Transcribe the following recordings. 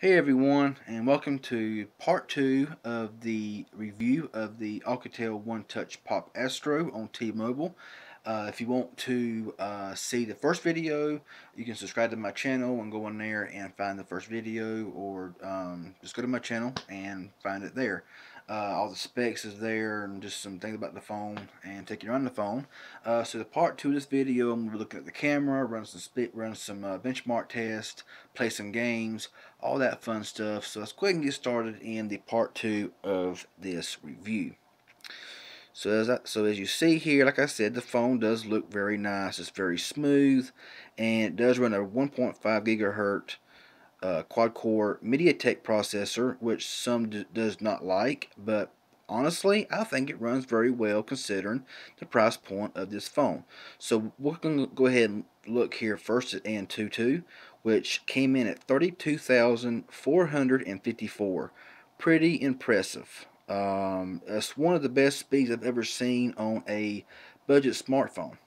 Hey everyone, and welcome to part 2 of the review of the Alcatel One Touch PoP Astro on T-Mobile. If you want to see the first video, you can subscribe to my channel and go in there and find the first video, or just go to my channel and find it there. All the specs is there and just some things about the phone and take you around the phone. So the part 2 of this video, I'm going to be looking at the camera, run some benchmark tests, play some games, all that fun stuff. So let's go ahead and get started in the part 2 of this review. So as you see here, like I said, the phone does look very nice. It's very smooth, and it does run a 1.5 gigahertz quad-core MediaTek processor, which some does not like, but honestly, I think it runs very well considering the price point of this phone. So we're going to go ahead and look here first at Antutu, which came in at 32,454. Pretty impressive. It's one of the best speeds I've ever seen on a budget smartphone.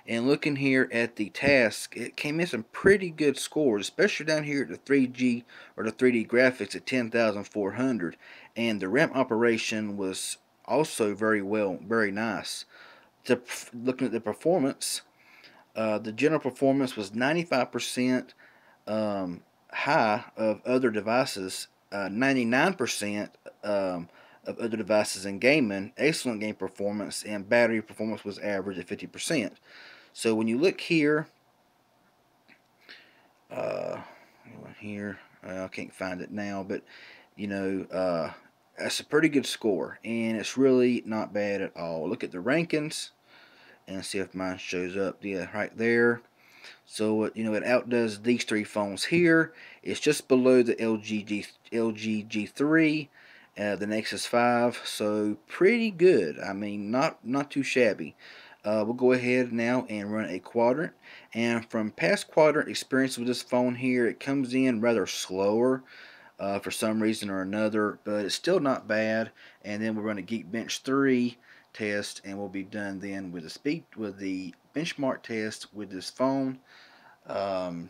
And looking here at the task, it came in some pretty good scores, especially down here at the 3G or the 3D graphics at 10,400. And the RAM operation was also very nice. Looking at the performance, the general performance was 95% high of other devices, 99% of other devices in gaming. Excellent game performance, and battery performance was average at 50%. So when you look here, I can't find it now, but that's a pretty good score, and it's really not bad at all. Look at the rankings and see if mine shows up. Yeah, right there. So it outdoes these three phones here. It's just below the LG G3, the Nexus 5. So pretty good. I mean, not too shabby. We'll go ahead now and run a quadrant. And from past quadrant experience with this phone here, it comes in rather slower for some reason or another, but it's still not bad. And then we'll run a Geekbench 3 test, and we'll be done then with the benchmark test with this phone. I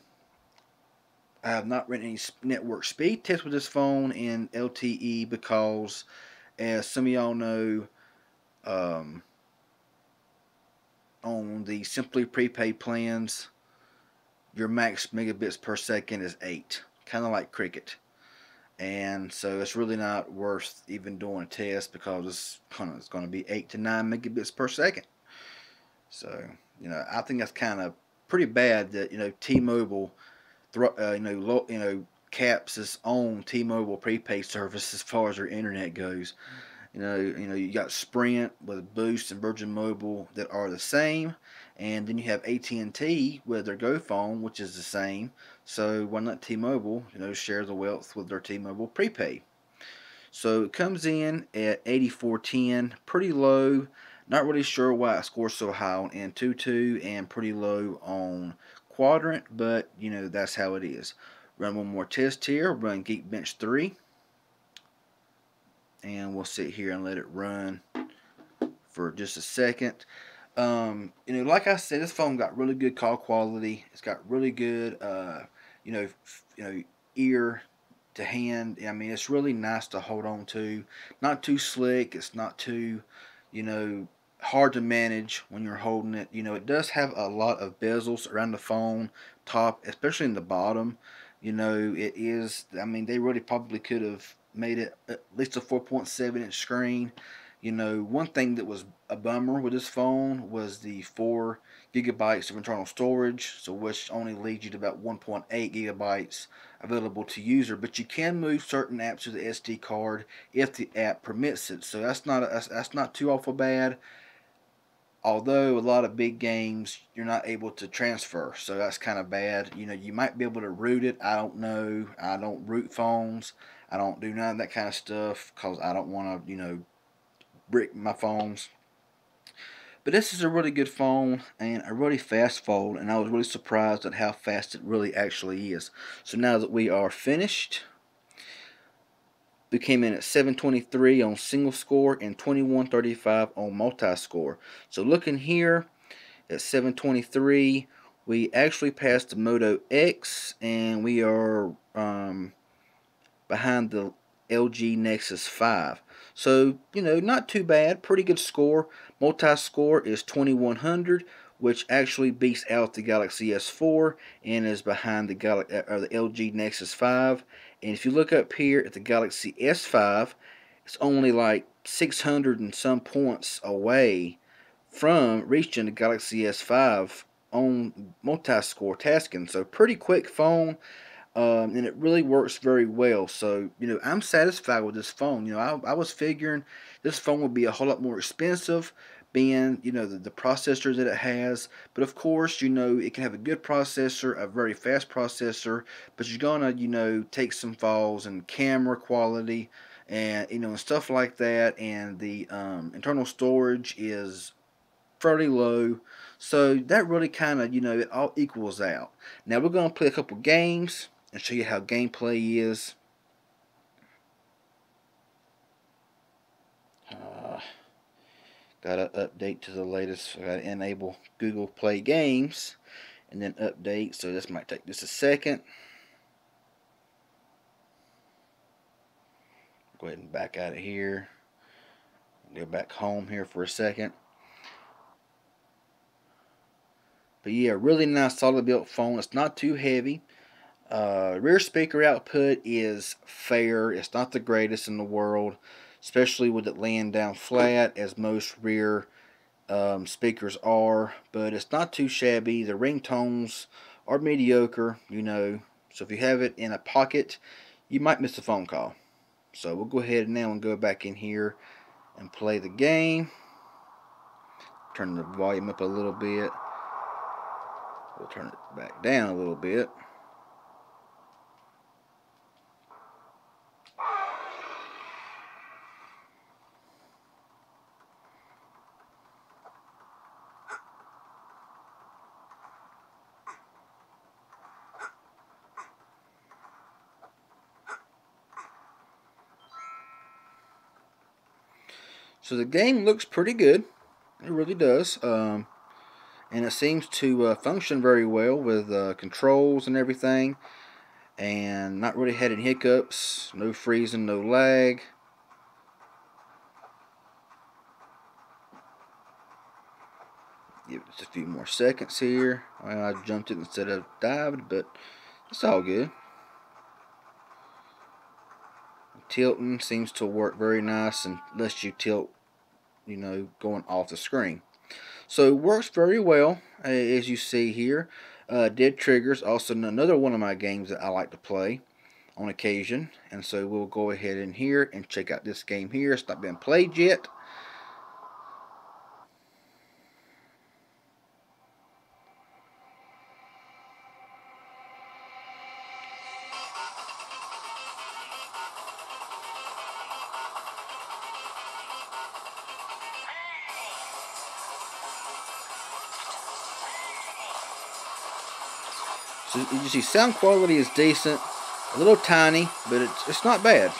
have not run any network speed test with this phone in LTE because, as some of y'all know, on the Simply prepaid plans, your max megabits per second is 8, kind of like Cricket. And so it's really not worth even doing a test because it's going to be 8 to 9 megabits per second. So, I think that's kind of pretty bad that, T-Mobile, caps its own T-Mobile prepaid service as far as their internet goes. You got Sprint with Boost and Virgin Mobile that are the same, and then you have AT&T with their Go phone, which is the same. So why not T-Mobile, share the wealth with their T-Mobile prepaid? So it comes in at 8410, pretty low. Not really sure why it scores so high on Antutu and pretty low on Quadrant, but that's how it is. Run one more test here. Run Geekbench 3. And we'll sit here and let it run for just a second. Like I said, this phone got really good call quality. It's got really good, ear to hand. I mean, it's really nice to hold on to. Not too slick. It's not too, hard to manage when you're holding it. It does have a lot of bezels around the phone top, especially in the bottom. It is. I mean, they really probably could have made it at least a 4.7-inch screen. One thing that was a bummer with this phone was the 4 gigabytes of internal storage, so which only leads you to about 1.8 gigabytes available to user. But you can move certain apps to the SD card if the app permits it. So that's not too awful bad. Although a lot of big games you're not able to transfer, so that's kind of bad. You might be able to root it. I don't know. I don't root phones. I don't do none of that kind of stuff because I don't want to, brick my phones. But this is a really good phone and a really fast phone, and I was really surprised at how fast it really actually is. So now that we are finished, we came in at 723 on single score and 2135 on multi-score. So looking here at 723, we actually passed the Moto X, and we are behind the LG Nexus 5. So, not too bad. Pretty good score. Multi-score is 2100, which actually beats out the Galaxy S4 and is behind the LG Nexus 5. And if you look up here at the Galaxy S5, it's only like 600 and some points away from reaching the Galaxy S5 on multi-score tasking. So pretty quick phone. And it really works very well. So, I'm satisfied with this phone. I was figuring this phone would be a whole lot more expensive, being, the processor that it has. But of course, it can have a good processor, a very fast processor, but you're gonna, take some falls in camera quality and, and stuff like that. And the internal storage is fairly low. So that really kind of, it all equals out. Now we're going to play a couple games and show you how gameplay is. Got to update to the latest. I got to enable Google Play Games and then update. So this might take just a second. Go ahead and back out of here. Go back home here for a second. But yeah, really nice solid built phone. It's not too heavy. Rear speaker output is fair. It's not the greatest in the world, especially with it laying down flat, as most rear speakers are. But it's not too shabby. The ringtones are mediocre, So if you have it in a pocket, you might miss a phone call. So we'll go ahead now and go back in here and play the game. Turn the volume up a little bit. We'll turn it back down a little bit. So the game looks pretty good. It really does. And it seems to function very well with controls and everything. And not really had any hiccups. No freezing, no lag. Give it just a few more seconds here. Well, I jumped it instead of dived, but it's all good. Tilting seems to work very nice and lets you tilt, going off the screen. So it works very well, as you see here. Dead Trigger's also another one of my games that I like to play on occasion. And so we'll go ahead in here and check out this game here. It's not been played yet. So you see, sound quality is decent, a little tiny, but it's not bad.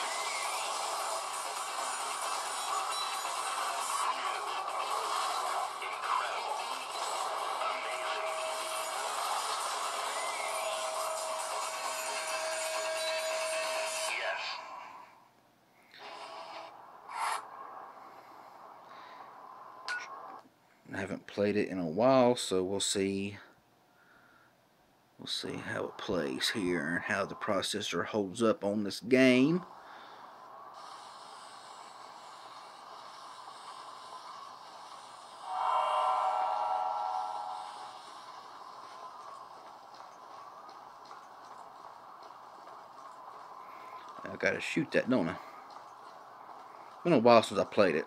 I haven't played it in a while, so we'll see. We'll see how it plays here and how the processor holds up on this game. I gotta shoot that, don't I? It's been a while since I played it.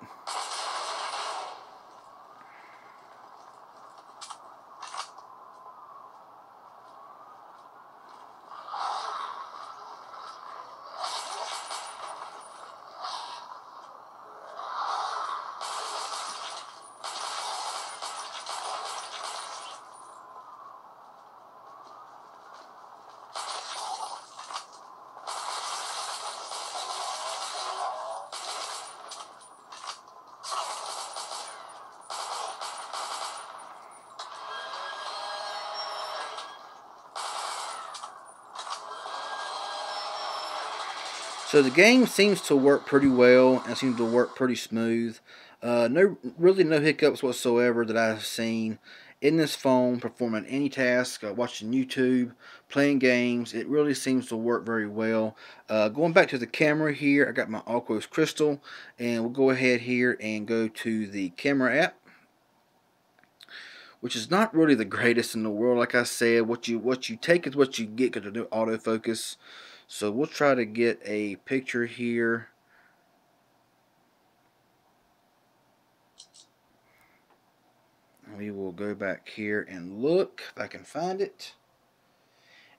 So the game seems to work pretty well and seems to work pretty smooth. Really no hiccups whatsoever that I've seen in this phone performing any task, watching YouTube, playing games. It really seems to work very well. Going back to the camera here, I got my Aquos Crystal, and we'll go ahead here and go to the camera app, which is not really the greatest in the world. Like I said, what you take is what you get because of the autofocus. So we'll try to get a picture here. We will go back here and look if I can find it.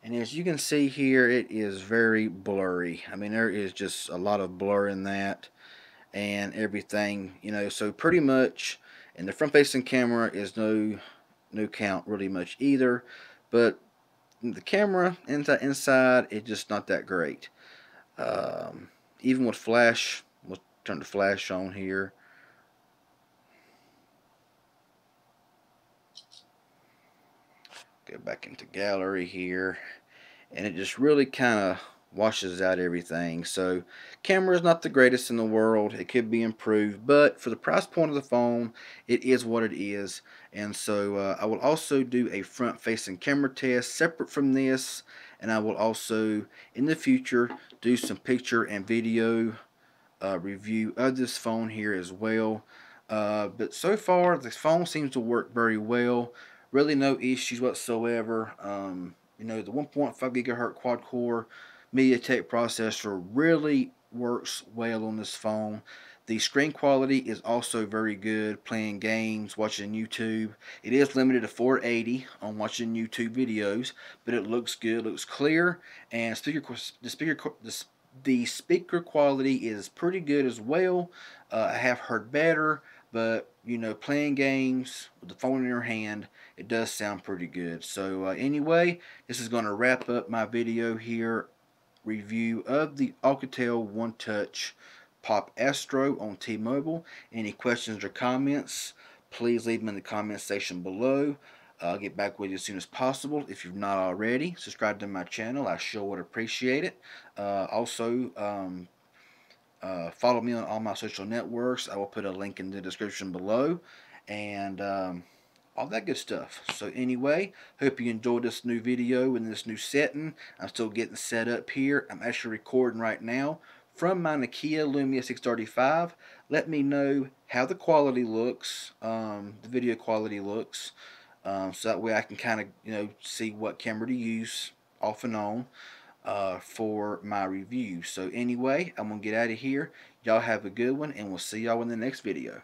And as you can see here, it is very blurry. I mean, there is just a lot of blur in that and everything, you know. So pretty much, and the front-facing camera is no count really much either. But the camera inside, it's just not that great. Even with flash, we'll turn the flash on here. Go back into gallery here, and it just really kind of washes out everything. So camera is not the greatest in the world. It could be improved, but for the price point of the phone, it is what it is. And so I will also do a front facing camera test separate from this, and I will also in the future do some picture and video review of this phone here as well. But so far the phone seems to work very well. Really no issues whatsoever. You know, the 1.5 gigahertz quad core MediaTek processor really works well on this phone. The screen quality is also very good. Playing games, watching YouTube. It is limited to 480 on watching YouTube videos, but it looks good, looks clear, and the speaker quality is pretty good as well. I have heard better, but you know, playing games with the phone in your hand, it does sound pretty good. So anyway, this is going to wrap up my video here, review of the Alcatel One Touch PoP Astro on T-Mobile. Any questions or comments, please leave them in the comment section below. I'll get back with you as soon as possible. If you've not already, subscribe to my channel. I sure would appreciate it. Follow me on all my social networks. I will put a link in the description below. And all that good stuff. So anyway, hope you enjoyed this new video in this new setting. I'm still getting set up here. I'm actually recording right now from my Nokia Lumia 635. Let me know how the quality looks, the video quality looks, so that way I can kind of see what camera to use off and on for my review. So anyway, I'm gonna get out of here. Y'all have a good one, and we'll see y'all in the next video.